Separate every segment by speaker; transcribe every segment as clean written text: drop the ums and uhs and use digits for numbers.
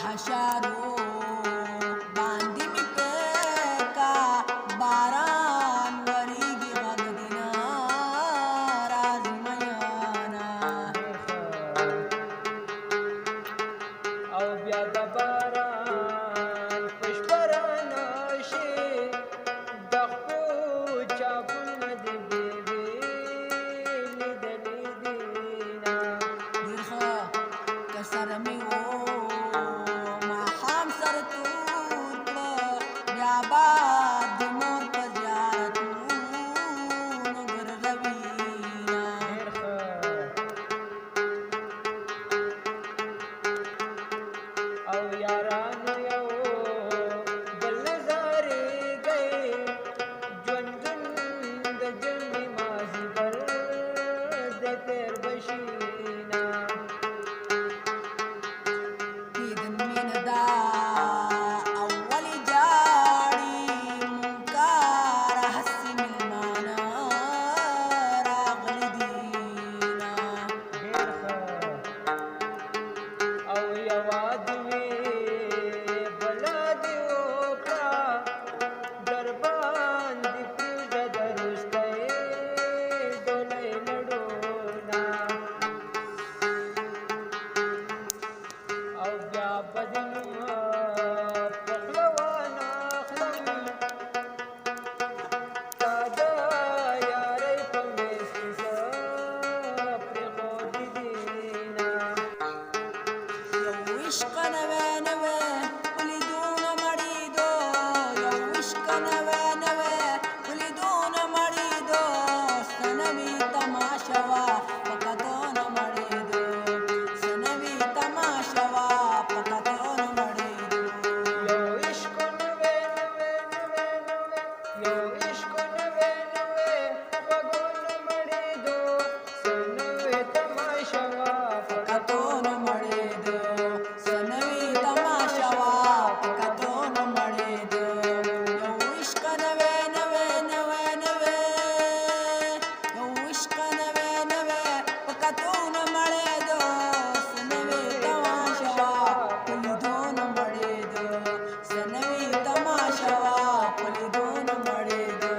Speaker 1: حشارو باندې می پکا باران وریږي غږ دینا راز میانا
Speaker 2: او بیا د باران پشپران شي د خپو چاپونه د بیبي لیدلې دینا
Speaker 1: ډېر ښه که سره مې و ماښام سر تور کړه بیا به د مور په زیارتونو ګرځوینه
Speaker 2: ډېر ښه او یارانو یو بل نظارېږئ ژوندون د جنې مازدیګر د تېر بشینا
Speaker 1: دیدن مینه دا اولې جاړي منکار هسې مېلمانه راغلي دینه
Speaker 2: ډېر ښه او یواد وي بله دې وکړه در باندې پرېږده د وروستی ډولۍ لړونه او بیا به دې نوم په خوله وانخلم تا د یارۍ په میز کې څه پرېښودي دینه
Speaker 1: یو عشق نوی نوی په لیدونه مړېدو یو عشق نوی نوی په لیدونه مړېدو څه نوې تماشه وه په کتو نه مړېدو څه نوې تماشه وه په کتو نه مړېدو
Speaker 2: یو عشق نوی نوی نوی نوی یو عشق نوی نوی غوږونه مړېدو څه نوې تماشه وه په
Speaker 1: کتو نه مړېدو څه نوې تماشه وه په کتو نه مړېدو یو عشق نوی نوی نوی نوی یو عشق نوی نوی په کتو نه مړېدو څه نوې تماشه وه په لیدو نه مړېدو څه نوې تماشه وه په لیدو نه مړېدو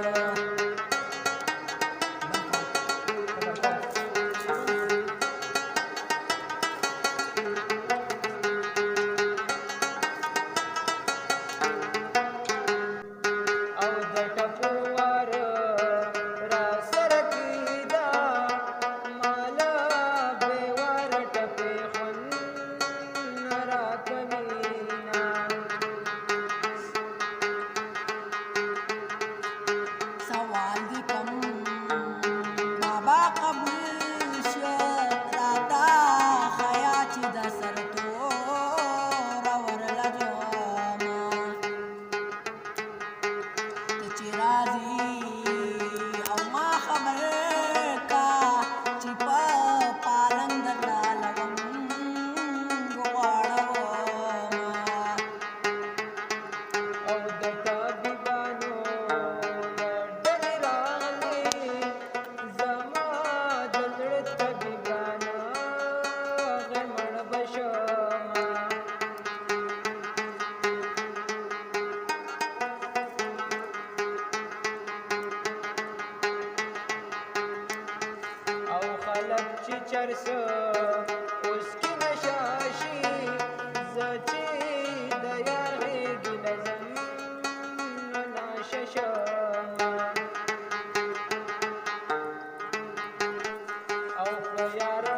Speaker 2: او د ټپو وار را سره کېده ماله بې واره ټپې خوند نه راکوينه
Speaker 1: سوال دې کوم بابا قبول شه راته ښایه چې د سر توره ورلګومه ته چې راځې او ما خبر کا چې په پالنګ درته لونګ غواړمه
Speaker 2: او د طبیبانو له ډلې راغلې زما د زړه طبیبانه غمړ به شمه او خلک چې چرسه اوس کې نشه شي زه چې د یار غېږې له ځم نو ناشه شمه او په یاره